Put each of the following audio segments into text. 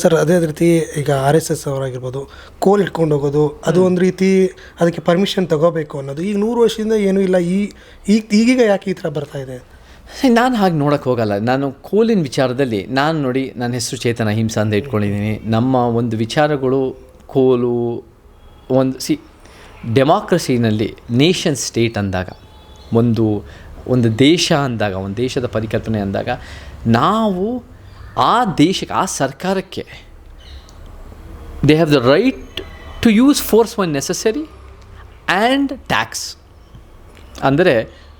Sir ಅದೇ ರೀತಿ ಈಗ RSS ಅವರಾಗಿರ್ಬೋದು, ಕೋಲ್ ಇಟ್ಕೊಂಡು ಹೋಗೋದು ಅದು ಒಂದು ರೀತಿ ಅದಕ್ಕೆ ಪರ್ಮಿಷನ್ ತಗೋಬೇಕು ಅನ್ನೋದು ಈಗ 100 ವರ್ಷದಿಂದ ಏನೂ ಇಲ್ಲ. ಈಗೀಗ ಯಾಕೆ ಈ ಥರ ಬರ್ತಾ ಇದೆ? ನಾನು ಹಾಗೆ ನೋಡೋಕ್ಕೆ ಹೋಗಲ್ಲ. ನಾನು ಕೋಲಿನ ವಿಚಾರದಲ್ಲಿ ನೋಡಿ, ನನ್ನ ಹೆಸರು ಚೇತನ ಅಹಿಂಸಾ ಅಂತ ಇಟ್ಕೊಂಡಿದ್ದೀನಿ. ನಮ್ಮ ಒಂದು ವಿಚಾರಗಳು ಕೋಲು ಡೆಮಾಕ್ರಸಿನಲ್ಲಿ ನೇಷನ್ ಸ್ಟೇಟ್ ಅಂದಾಗ, ಒಂದು ದೇಶ ಅಂದಾಗ, ಒಂದು ದೇಶದ ಪರಿಕಲ್ಪನೆ ಅಂದಾಗ, ನಾವು ಆ ದೇಶಕ್ಕೆ, ಆ ಸರ್ಕಾರಕ್ಕೆ they have the right to use force when necessary and tax. ಅಂದರೆ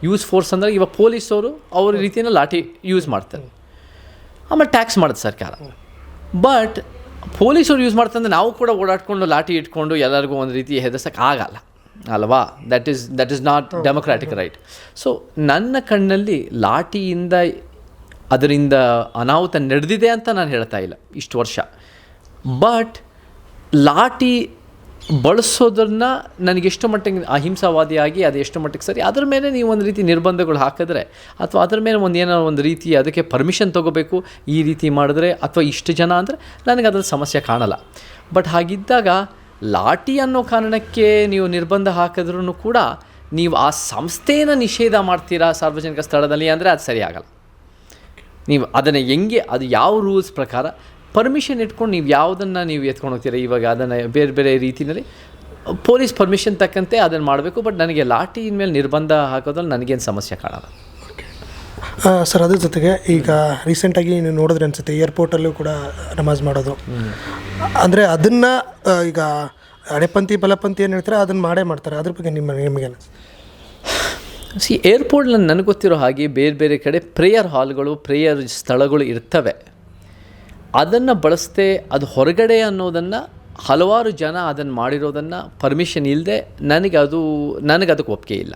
ಯೂಸ್ ಫೋರ್ಸ್ ಅಂದರೆ ಇವಾಗ ಪೊಲೀಸವರು ಅವ್ರ ರೀತಿಯನ್ನು ಲಾಠಿ ಯೂಸ್ ಮಾಡ್ತಾರೆ, ಆಮೇಲೆ ಟ್ಯಾಕ್ಸ್ ಮಾಡುತ್ತೆ ಸರ್ಕಾರ. ಬಟ್ ಪೊಲೀಸವ್ರು ಯೂಸ್ ಮಾಡ್ತಂದ್ರೆ ನಾವು ಕೂಡ ಓಡಾಡ್ಕೊಂಡು ಲಾಠಿ ಇಟ್ಕೊಂಡು ಎಲ್ಲರಿಗೂ ಒಂದು ರೀತಿ ಹೆದರ್ಸೋಕ್ಕೆ ಆಗಲ್ಲ ಅಲ್ವಾ? That is not democratic right. So ನನ್ನ ಕಣ್ಣಲ್ಲಿ ಲಾಠಿಯಿಂದ ಅದರಿಂದ ಅನಾಹುತ ನಡೆದಿದೆ ಅಂತ ನಾನು ಹೇಳ್ತಾ ಇಲ್ಲ ಇಷ್ಟು ವರ್ಷ. ಬಟ್ ಲಾಠಿ ಬಳಸೋದನ್ನು ನನಗೆಷ್ಟು ಮಟ್ಟಿಗೆ ಅಹಿಂಸಾವಾದಿಯಾಗಿ ಅದು ಎಷ್ಟು ಮಟ್ಟಿಗೆ ಸರಿ, ಅದರ ಮೇಲೆ ನೀವು ಒಂದು ರೀತಿ ನಿರ್ಬಂಧಗಳು ಹಾಕಿದ್ರೆ, ಅಥವಾ ಅದರ ಮೇಲೆ ಒಂದು ರೀತಿ ಅದಕ್ಕೆ ಪರ್ಮಿಷನ್ ತೊಗೋಬೇಕು, ಈ ರೀತಿ ಮಾಡಿದ್ರೆ ಅಥವಾ ಇಷ್ಟು ಜನ ಅಂದರೆ ನನಗೆ ಅದರ ಸಮಸ್ಯೆ ಕಾಣಲ್ಲ. ಬಟ್ ಹಾಗಿದ್ದಾಗ ಲಾಠಿ ಅನ್ನೋ ಕಾರಣಕ್ಕೆ ನೀವು ನಿರ್ಬಂಧ ಹಾಕಿದ್ರೂ ಕೂಡ ನೀವು ಆ ಸಂಸ್ಥೆಯನ್ನು ನಿಷೇಧ ಮಾಡ್ತೀರಾ ಸಾರ್ವಜನಿಕ ಸ್ಥಳದಲ್ಲಿ ಅಂದರೆ ಅದು ಸರಿ ಆಗಲ್ಲ. ನೀವು ಅದನ್ನು ಅದು ಯಾವ ರೂಲ್ಸ್ ಪ್ರಕಾರ ಪರ್ಮಿಷನ್ ಇಟ್ಕೊಂಡು ನೀವು ಯಾವುದನ್ನು ನೀವು ಎತ್ಕೊಂಡು ಹೋಗ್ತೀರಾ, ಇವಾಗ ಅದನ್ನು ಬೇರೆ ಬೇರೆ ರೀತಿಯಲ್ಲಿ ಪೊಲೀಸ್ ಪರ್ಮಿಷನ್ ತಕ್ಕಂತೆ ಅದನ್ನು ಮಾಡಬೇಕು. ಬಟ್ ನನಗೆ ಲಾಠಿನ ಮೇಲೆ ನಿರ್ಬಂಧ ಹಾಕೋದ್ರಲ್ಲಿ ನನಗೇನು ಸಮಸ್ಯೆ ಕಾಣಲ್ಲ. ಸರ್ ಅದ್ರ ಜೊತೆಗೆ ಈಗ ರೀಸೆಂಟಾಗಿ ನೀವು ನೋಡಿದ್ರೆ ಅನಿಸುತ್ತೆ ಏರ್ಪೋರ್ಟಲ್ಲೂ ಕೂಡ ನಮಾಜ್ ಮಾಡೋದು, ಅಂದರೆ ಅದನ್ನು ಈಗ ಹಳೆಪಂಥಿ ಬಲಪಂಥಿ ಏನು ಹೇಳ್ತಾರೆ ಅದನ್ನು ಮಾಡ್ತಾರೆ. ಅದ್ರ ಬಗ್ಗೆ ನಿಮಗೆ ಏರ್ಪೋರ್ಟ್ನಲ್ಲಿ ನನಗೆ ಗೊತ್ತಿರೋ ಹಾಗೆ ಬೇರೆ ಬೇರೆ ಕಡೆ ಪ್ರೇಯರ್ ಹಾಲ್ಗಳು, ಪ್ರೇಯರ್ ಸ್ಥಳಗಳು ಇರ್ತವೆ. ಅದನ್ನು ಬಳಸದೆ ಅದು ಹೊರಗಡೆ ಅನ್ನೋದನ್ನು ಹಲವಾರು ಜನ ಅದನ್ನು ಮಾಡಿರೋದನ್ನು ಪರ್ಮಿಷನ್ ಇಲ್ಲದೆ ನನಗೆ ಅದಕ್ಕೆ ಒಪ್ಪಿಗೆ ಇಲ್ಲ.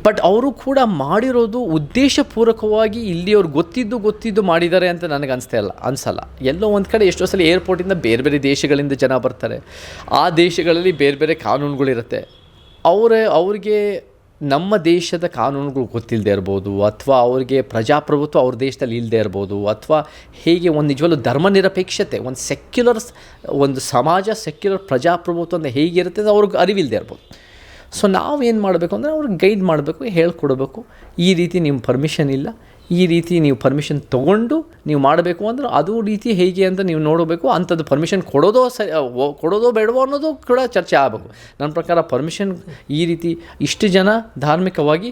ಬಟ್ ಅವರು ಕೂಡ ಮಾಡಿರೋದು ಉದ್ದೇಶಪೂರ್ವಕವಾಗಿ ಇಲ್ಲಿಯವ್ರು ಗೊತ್ತಿದ್ದು ಮಾಡಿದ್ದಾರೆ ಅಂತ ನನಗೆ ಅನಿಸಲ್ಲ. ಎಲ್ಲೋ ಒಂದು ಕಡೆ ಎಷ್ಟೋ ಸಲ ಏರ್ಪೋರ್ಟಿಂದ ಬೇರೆ ಬೇರೆ ದೇಶಗಳಿಂದ ಜನ ಬರ್ತಾರೆ. ಆ ದೇಶಗಳಲ್ಲಿ ಬೇರೆ ಬೇರೆ ಕಾನೂನುಗಳಿರುತ್ತೆ. ಅವ್ರಿಗೆ ನಮ್ಮ ದೇಶದ ಕಾನೂನುಗಳು ಗೊತ್ತಿಲ್ಲದೆ ಇರ್ಬೋದು, ಅಥವಾ ಅವ್ರಿಗೆ ಪ್ರಜಾಪ್ರಭುತ್ವ ಅವ್ರ ದೇಶದಲ್ಲಿ ಇಲ್ಲದೆ ಇರ್ಬೋದು, ಅಥವಾ ಹೇಗೆ ಒಂದು ನಿಜವಲ್ಲೂ ಧರ್ಮ ನಿರಪೇಕ್ಷತೆ, ಒಂದು ಸಮಾಜ ಸೆಕ್ಯುಲರ್ ಪ್ರಜಾಪ್ರಭುತ್ವ ಅಂತ ಹೇಗಿರುತ್ತೆ ಅಂತ ಅವ್ರಿಗೆ ಅರಿವಿಲ್ಲದೆ ಇರ್ಬೋದು. ಸೊ ನಾವೇನು ಮಾಡಬೇಕು ಅಂದರೆ ಅವ್ರಿಗೆ ಗೈಡ್ ಮಾಡಬೇಕು, ಹೇಳ್ಕೊಡ್ಬೇಕು, ಈ ರೀತಿ ನಿಮ್ಮ ಪರ್ಮಿಷನ್ ಇಲ್ಲ, ಈ ರೀತಿ ನೀವು ಪರ್ಮಿಷನ್ ತೊಗೊಂಡು ನೀವು ಮಾಡಬೇಕು ಅಂದ್ರೆ ಅದು ರೀತಿ ಹೇಗೆ ಅಂತ ನೀವು ನೋಡಬೇಕು. ಅಂಥದ್ದು ಪರ್ಮಿಷನ್ ಕೊಡೋದೋ ಬೇಡವೋ ಅನ್ನೋದು ಕೂಡ ಚರ್ಚೆ ಆಗಬೇಕು. ನನ್ನ ಪ್ರಕಾರ ಪರ್ಮಿಷನ್ ಈ ರೀತಿ ಇಷ್ಟು ಜನ ಧಾರ್ಮಿಕವಾಗಿ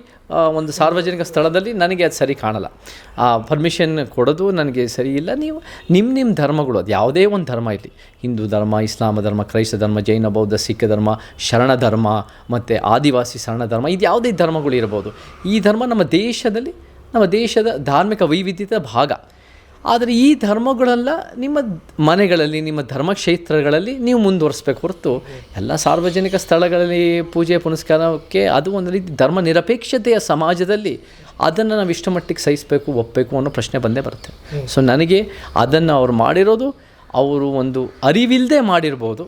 ಒಂದು ಸಾರ್ವಜನಿಕ ಸ್ಥಳದಲ್ಲಿ ನನಗೆ ಅದು ಸರಿ ಕಾಣಲ್ಲ. ಪರ್ಮಿಷನ್ ಕೊಡೋದು ನನಗೆ ಸರಿ ಇಲ್ಲ. ನೀವು ನಿಮ್ಮ ಧರ್ಮಗಳು, ಅದು ಯಾವುದೇ ಒಂದು ಧರ್ಮ ಇರಲಿ, ಹಿಂದೂ ಧರ್ಮ, ಇಸ್ಲಾಮ ಧರ್ಮ, ಕ್ರೈಸ್ತ ಧರ್ಮ, ಜೈನ, ಬೌದ್ಧ, ಸಿಖ್ ಧರ್ಮ, ಶರಣ ಧರ್ಮ ಮತ್ತು ಆದಿವಾಸಿ ಶರಣ ಧರ್ಮ, ಇದು ಯಾವುದೇ ಧರ್ಮಗಳು ಇರ್ಬೋದು. ಈ ಧರ್ಮ ನಮ್ಮ ದೇಶದ ಧಾರ್ಮಿಕ ವೈವಿಧ್ಯತೆಯ ಭಾಗ. ಆದರೆ ಈ ಧರ್ಮಗಳೆಲ್ಲ ನಿಮ್ಮ ಮನೆಗಳಲ್ಲಿ, ನಿಮ್ಮ ಧರ್ಮಕ್ಷೇತ್ರಗಳಲ್ಲಿ ನೀವು ಮುಂದುವರಿಸ್ಬೇಕು ಹೊರತು ಎಲ್ಲ ಸಾರ್ವಜನಿಕ ಸ್ಥಳಗಳಲ್ಲಿ ಪೂಜೆ ಪುನಸ್ಕಾರಕ್ಕೆ ಅದು ಒಂದು ರೀತಿ ಧರ್ಮ ನಿರಪೇಕ್ಷತೆಯ ಸಮಾಜದಲ್ಲಿ ಅದನ್ನು ನಾವು ಇಷ್ಟು ಮಟ್ಟಿಗೆ ಸಹಿಸಬೇಕು, ಒಪ್ಪಬೇಕು ಅನ್ನೋ ಪ್ರಶ್ನೆ ಬಂದೇ ಬರುತ್ತೆ. ಸೊ ನನಗೆ ಅದನ್ನು ಅವ್ರು ಮಾಡಿರೋದು ಅವರು ಒಂದು ಅರಿವಿಲ್ಲದೆ ಮಾಡಿರ್ಬೋದು,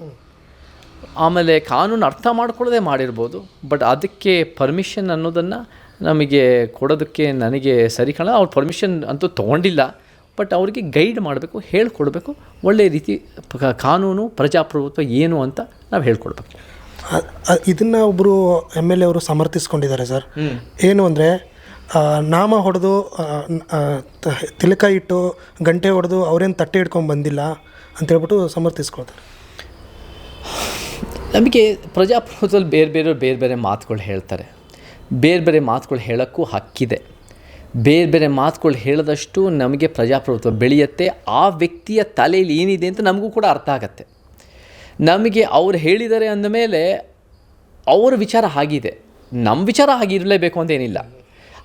ಆಮೇಲೆ ಕಾನೂನು ಅರ್ಥ ಮಾಡ್ಕೊಳ್ಳೋದೇ ಮಾಡಿರ್ಬೋದು. ಬಟ್ ಅದಕ್ಕೆ ಪರ್ಮಿಷನ್ ಅನ್ನೋದನ್ನು ನಮಗೆ ಕೊಡೋದಕ್ಕೆ ನನಗೆ ಸರಿ ಕಾಣಲ್ಲ. ಅವ್ರು ಪರ್ಮಿಷನ್ ಅಂತೂ ತೊಗೊಂಡಿಲ್ಲ. ಬಟ್ ಅವ್ರಿಗೆ ಗೈಡ್ ಮಾಡಬೇಕು, ಹೇಳ್ಕೊಡ್ಬೇಕು, ಒಳ್ಳೆಯ ರೀತಿ ಕಾನೂನು ಪ್ರಜಾಪ್ರಭುತ್ವ ಏನು ಅಂತ ನಾವು ಹೇಳ್ಕೊಡ್ಬೇಕು. ಇದನ್ನು ಒಬ್ಬರು MLA ಅವರು ಸಮರ್ಥಿಸ್ಕೊಂಡಿದ್ದಾರೆ ಸರ್. ಏನು ಅಂದರೆ ನಾಮ ಹೊಡೆದು ತಿಲಕ ಇಟ್ಟು ಗಂಟೆ ಹೊಡೆದು ಅವರೇನು ತಟ್ಟೆ ಹಿಡ್ಕೊಂಡು ಬಂದಿಲ್ಲ ಅಂತೇಳ್ಬಿಟ್ಟು ಸಮರ್ಥಿಸ್ಕೊಳ್ತಾರೆ. ನಮಗೆ ಪ್ರಜಾಪ್ರಭುತ್ವದಲ್ಲಿ ಬೇರೆ ಬೇರೆ ಮಾತುಗಳು ಹೇಳ್ತಾರೆ. ಬೇರೆ ಬೇರೆ ಮಾತುಗಳು ಹೇಳೋಕ್ಕೂ ಹಕ್ಕಿದೆ. ಬೇರೆ ಬೇರೆ ಮಾತುಗಳು ಹೇಳಿದಷ್ಟು ನಮಗೆ ಪ್ರಜಾಪ್ರಭುತ್ವ ಬೆಳೆಯುತ್ತೆ. ಆ ವ್ಯಕ್ತಿಯ ತಲೆಯಲ್ಲಿ ಏನಿದೆ ಅಂತ ನಮಗೂ ಕೂಡ ಅರ್ಥ ಆಗತ್ತೆ. ನಮಗೆ ಅವ್ರು ಹೇಳಿದ್ದಾರೆ ಅಂದಮೇಲೆ ಅವರ ವಿಚಾರ ಆಗಿದೆ, ನಮ್ಮ ವಿಚಾರ ಆಗಿರಲೇಬೇಕು ಅಂತ ಏನಿಲ್ಲ.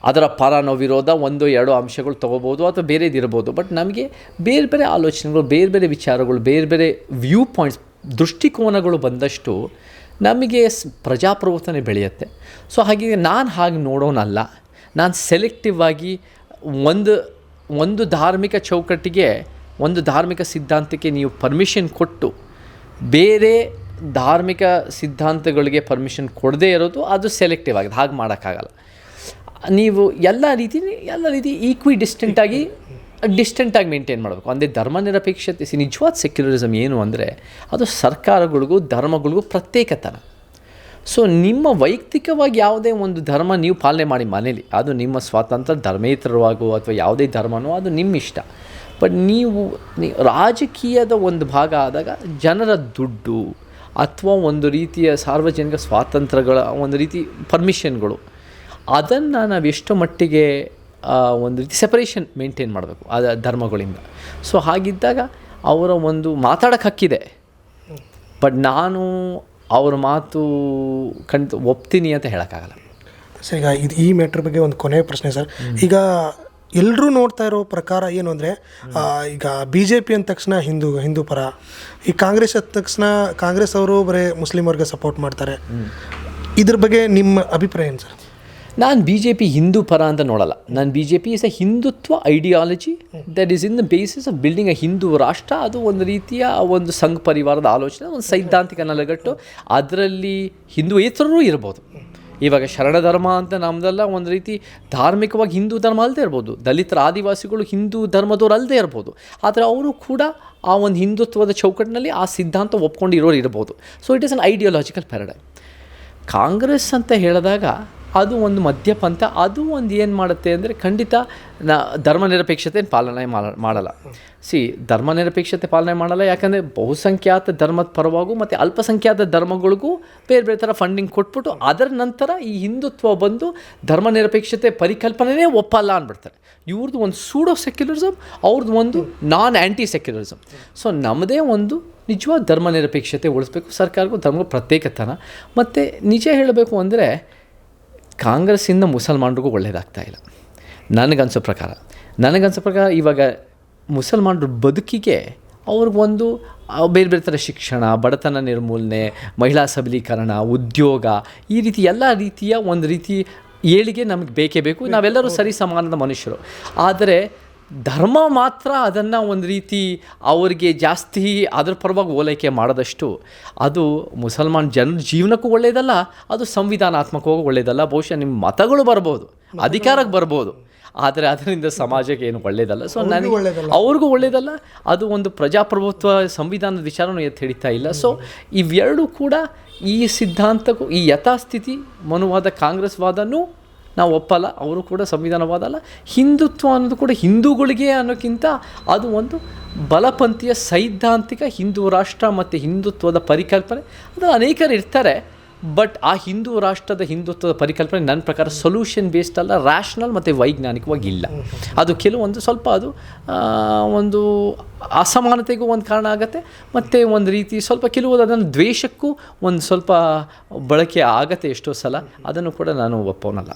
ಅದರ ಪರನೋ ವಿರೋಧ 1-2 ಅಂಶಗಳು ತೊಗೋಬೋದು ಅಥವಾ ಬೇರೆದಿರ್ಬೋದು. ಬಟ್ ನಮಗೆ ಬೇರೆ ಬೇರೆ ಆಲೋಚನೆಗಳು, ಬೇರೆ ಬೇರೆ ವಿಚಾರಗಳು, ಬೇರೆ ಬೇರೆ ವ್ಯೂ ಪಾಯಿಂಟ್ಸ್, ದೃಷ್ಟಿಕೋನಗಳು ಬಂದಷ್ಟು ನಮಗೆ ಪ್ರಜಾಪ್ರಭುತ್ವನೇ ಬೆಳೆಯುತ್ತೆ. ಸೊ ಹಾಗೆ ನಾನು ಹಾಗೆ ನೋಡೋನಲ್ಲ. ನಾನು ಸೆಲೆಕ್ಟಿವ್ ಆಗಿ ಒಂದು ಧಾರ್ಮಿಕ ಚೌಕಟ್ಟಿಗೆ, ಒಂದು ಧಾರ್ಮಿಕ ಸಿದ್ಧಾಂತಕ್ಕೆ ನೀವು ಪರ್ಮಿಷನ್ ಕೊಟ್ಟು ಬೇರೆ ಧಾರ್ಮಿಕ ಸಿದ್ಧಾಂತಗಳಿಗೆ ಪರ್ಮಿಷನ್ ಕೊಡದೇ ಇರೋದು ಅದು ಸೆಲೆಕ್ಟಿವ್ ಆಗಿದೆ. ಹಾಗೆ ಮಾಡೋಕ್ಕಾಗಲ್ಲ. ನೀವು ಎಲ್ಲ ರೀತಿ ಈಕ್ವಿ ಡಿಸ್ಟೆಂಟಾಗಿ ಡಿಸ್ಟೆಂಟಾಗಿ ಮೇಂಟೈನ್ ಮಾಡಬೇಕು. ಅಂದರೆ ಧರ್ಮ ನಿರಪೇಕ್ಷತೆ ನಿಜವಾದ ಸೆಕ್ಯುಲರಿಸಮ್ ಏನು ಅಂದರೆ ಅದು ಸರ್ಕಾರಗಳಿಗೂ ಧರ್ಮಗಳಿಗೂ ಪ್ರತ್ಯೇಕತನ. ಸೊ ನಿಮ್ಮ ವೈಯಕ್ತಿಕವಾಗಿ ಯಾವುದೇ ಒಂದು ಧರ್ಮ ನೀವು ಪಾಲನೆ ಮಾಡಿ ಮನೇಲಿ, ಅದು ನಿಮ್ಮ ಸ್ವಾತಂತ್ರ್ಯ, ಧರ್ಮೇತರವಾಗೋ ಅಥವಾ ಯಾವುದೇ ಧರ್ಮನೋ ಅದು ನಿಮ್ಮ ಇಷ್ಟ. ಬಟ್ ನೀವು ರಾಜಕೀಯದ ಒಂದು ಭಾಗ ಆದಾಗ ಜನರ ದುಡ್ಡು ಅಥವಾ ಒಂದು ರೀತಿಯ ಸಾರ್ವಜನಿಕ ಸ್ವಾತಂತ್ರ್ಯಗಳ ಒಂದು ರೀತಿ ಪರ್ಮಿಷನ್ಗಳು, ಅದನ್ನು ನಾವು ಎಷ್ಟು ಮಟ್ಟಿಗೆ ಒಂದು ರೀತಿ ಸೆಪರೇಷನ್ ಮೇಂಟೈನ್ ಮಾಡಬೇಕು ಅದು ಧರ್ಮಗಳಿಂದ. ಸೊ ಹಾಗಿದ್ದಾಗ ಅವರ ಒಂದು ಮಾತಾಡೋಕ್ಕೆ ಹಕ್ಕಿದೆ, ಬಟ್ ನಾನು ಅವ್ರ ಮಾತು ಒಪ್ತೀನಿ ಅಂತ ಹೇಳೋಕ್ಕಾಗಲ್ಲ. ಸರ್, ಈಗ ಈ ಮ್ಯಾಟ್ರ್ ಬಗ್ಗೆ ಒಂದು ಕೊನೆಯ ಪ್ರಶ್ನೆ ಸರ್. ಈಗ ಎಲ್ಲರೂ ನೋಡ್ತಾ ಇರೋ ಪ್ರಕಾರ ಏನು ಅಂದರೆ, ಈಗ BJP ಅಂದ ತಕ್ಷಣ ಹಿಂದೂ ಪರ, ಈ ಕಾಂಗ್ರೆಸ್ ಅಂದ ತಕ್ಷಣ ಕಾಂಗ್ರೆಸ್ ಅವರು ಬರೀ ಮುಸ್ಲಿಮವ್ರಿಗೆ ಸಪೋರ್ಟ್ ಮಾಡ್ತಾರೆ. ಇದ್ರ ಬಗ್ಗೆ ನಿಮ್ಮ ಅಭಿಪ್ರಾಯ ಏನು ಸರ್? ನಾನು BJP ಹಿಂದೂ ಪರ ಅಂತ ನೋಡಲ್ಲ. ನಾನು BJP is A Hindutva ideology that is in the basis of building A Hindu ರಾಷ್ಟ್ರ. ಅದು ಒಂದು ರೀತಿಯ ಒಂದು ಸಂಘ ಪರಿವಾರದ ಆಲೋಚನೆ, ಒಂದು ಸೈದ್ಧಾಂತಿಕ ನೆಲೆಗಟ್ಟು. ಅದರಲ್ಲಿ ಹಿಂದೂಯೇತರರೂ ಇರ್ಬೋದು. ಇವಾಗ ಶರಣ ಧರ್ಮ ಅಂತ ನಮ್ಮದೆಲ್ಲ ಒಂದು ರೀತಿ ಧಾರ್ಮಿಕವಾಗಿ ಹಿಂದೂ ಧರ್ಮ ಅಲ್ಲದೆ ಇರ್ಬೋದು, ದಲಿತರ ಆದಿವಾಸಿಗಳು ಹಿಂದೂ ಧರ್ಮದವ್ರು ಅಲ್ಲದೆ ಇರ್ಬೋದು, ಆದರೆ ಅವರು ಕೂಡ ಆ ಒಂದು ಹಿಂದುತ್ವದ ಚೌಕಟ್ಟಿನಲ್ಲಿ ಆ ಸಿದ್ಧಾಂತ ಒಪ್ಕೊಂಡಿರೋರು ಇರ್ಬೋದು. So it is an ideological paradigm. Congress ಅಂತ ಹೇಳಿದಾಗ ಅದು ಒಂದು ಮಧ್ಯಪಂಥ. ಅದು ಒಂದು ಏನು ಮಾಡುತ್ತೆ ಅಂದರೆ, ಖಂಡಿತ ಧರ್ಮನಿರಪೇಕ್ಷತೆ ಪಾಲನೆ ಮಾಡಲ್ಲ. ಧರ್ಮನಿರಪೇಕ್ಷತೆ ಪಾಲನೆ ಮಾಡಲ್ಲ, ಯಾಕಂದರೆ ಬಹುಸಂಖ್ಯಾತ ಧರ್ಮದ ಪರವಾಗೂ ಮತ್ತು ಅಲ್ಪಸಂಖ್ಯಾತ ಧರ್ಮಗಳಿಗೂ ಬೇರೆ ಬೇರೆ ಥರ ಫಂಡಿಂಗ್ ಕೊಟ್ಬಿಟ್ಟು ಅದರ ನಂತರ ಈ ಹಿಂದುತ್ವ ಬಂದು ಧರ್ಮನಿರಪೇಕ್ಷತೆ ಪರಿಕಲ್ಪನೆಯೇ ಒಪ್ಪಲ್ಲ ಅಂದ್ಬಿಡ್ತಾರೆ. ಇವ್ರದ್ದು ಒಂದು ಸೂಡೋ ಸೆಕ್ಯುಲರಿಸಮ್, ಅವ್ರದ್ದು ಒಂದು ನಾನ್ ಆ್ಯಂಟಿ ಸೆಕ್ಯುಲರಿಸಮ್. ಸೊ ನಮ್ಮದೇ ಒಂದು ನಿಜವಾದ ಧರ್ಮನಿರಪೇಕ್ಷತೆ ಉಳಿಸ್ಬೇಕು, ಸರ್ಕಾರಕ್ಕೂ ಧರ್ಮಕ್ಕೂ ಪ್ರತ್ಯೇಕತನ. ಮತ್ತು ನಿಜ ಹೇಳಬೇಕು ಅಂದರೆ ಕಾಂಗ್ರೆಸ್ಸಿಂದ ಮುಸಲ್ಮಾನರಿಗೂ ಒಳ್ಳೆಯದಾಗ್ತಾಯಿಲ್ಲ ನನಗನ್ಸೋ ಪ್ರಕಾರ. ಇವಾಗ ಮುಸಲ್ಮಾನರ ಬದುಕಿಗೆ ಅವ್ರಿಗೊಂದು ಬೇರೆ ಬೇರೆ ಥರ ಶಿಕ್ಷಣ, ಬಡತನ ನಿರ್ಮೂಲನೆ, ಮಹಿಳಾ ಸಬಲೀಕರಣ, ಉದ್ಯೋಗ, ಈ ರೀತಿ ಎಲ್ಲ ರೀತಿಯ ಒಂದು ರೀತಿ ಏಳಿಗೆ ನಮಗೆ ಬೇಕೇ ಬೇಕು. ನಾವೆಲ್ಲರೂ ಸರಿ ಸಮಾನದ ಮನುಷ್ಯರು. ಆದರೆ ಧರ್ಮ ಮಾತ್ರ ಅದನ್ನು ಒಂದು ರೀತಿ ಅವರಿಗೆ ಜಾಸ್ತಿ ಅದ್ರ ಪರವಾಗಿ ಓಲೈಕೆ ಮಾಡೋದಷ್ಟು ಅದು ಮುಸಲ್ಮಾನ್ ಜನರ ಜೀವನಕ್ಕೂ ಒಳ್ಳೆಯದಲ್ಲ, ಅದು ಸಂವಿಧಾನಾತ್ಮಕವಾಗಿ ಒಳ್ಳೆಯದಲ್ಲ. ಬಹುಶಃ ನಿಮ್ಮ ಮತಗಳು ಬರ್ಬೋದು, ಅಧಿಕಾರಕ್ಕೆ ಬರ್ಬೋದು, ಆದರೆ ಅದರಿಂದ ಸಮಾಜಕ್ಕೆ ಏನು ಒಳ್ಳೆಯದಲ್ಲ. ಸೊ ಅವ್ರಿಗೂ ಒಳ್ಳೆಯದಲ್ಲ. ಅದು ಒಂದು ಪ್ರಜಾಪ್ರಭುತ್ವ ಸಂವಿಧಾನದ ವಿಚಾರನೂ ಎತ್ತು ಹಿಡಿತಾ ಇಲ್ಲ. ಸೊ ಇವೆರಡೂ ಕೂಡ ಈ ಸಿದ್ಧಾಂತಕ್ಕೂ ಈ ಯಥಾಸ್ಥಿತಿ ಮನುವಾದ ಕಾಂಗ್ರೆಸ್ ವಾದನೂ ನಾವು ಒಪ್ಪಲ್ಲ, ಅವರು ಕೂಡ ಸಂವಿಧಾನವಾದ ಅಲ್ಲ. ಹಿಂದುತ್ವ ಅನ್ನೋದು ಕೂಡ ಹಿಂದೂಗಳಿಗೆ ಅನ್ನೋಕ್ಕಿಂತ ಅದು ಒಂದು ಬಲಪಂಥೀಯ ಸೈದ್ಧಾಂತಿಕ ಹಿಂದೂ ರಾಷ್ಟ್ರ ಮತ್ತು ಹಿಂದುತ್ವದ ಪರಿಕಲ್ಪನೆ. ಅದು ಅನೇಕರು ಇರ್ತಾರೆ, ಬಟ್ ಆ ಹಿಂದೂ ರಾಷ್ಟ್ರದ ಹಿಂದುತ್ವದ ಪರಿಕಲ್ಪನೆ ನನ್ನ ಪ್ರಕಾರ ಸೊಲ್ಯೂಷನ್ ಬೇಸ್ಡ್ ಅಲ್ಲ, ರ್ಯಾಷನಲ್ ಮತ್ತು ವೈಜ್ಞಾನಿಕವಾಗಿ ಇಲ್ಲ. ಅದು ಕೆಲವೊಂದು ಸ್ವಲ್ಪ ಅದು ಒಂದು ಅಸಮಾನತೆಗೂ ಒಂದು ಕಾರಣ ಆಗುತ್ತೆ, ಮತ್ತು ಒಂದು ರೀತಿ ಸ್ವಲ್ಪ ಕೆಲವು ಅದನ್ನು ದ್ವೇಷಕ್ಕೂ ಒಂದು ಸ್ವಲ್ಪ ಬಳಕೆ ಆಗತ್ತೆ ಎಷ್ಟೋ ಸಲ. ಅದನ್ನು ಕೂಡ ನಾನು ಒಪ್ಪೋನಲ್ಲ.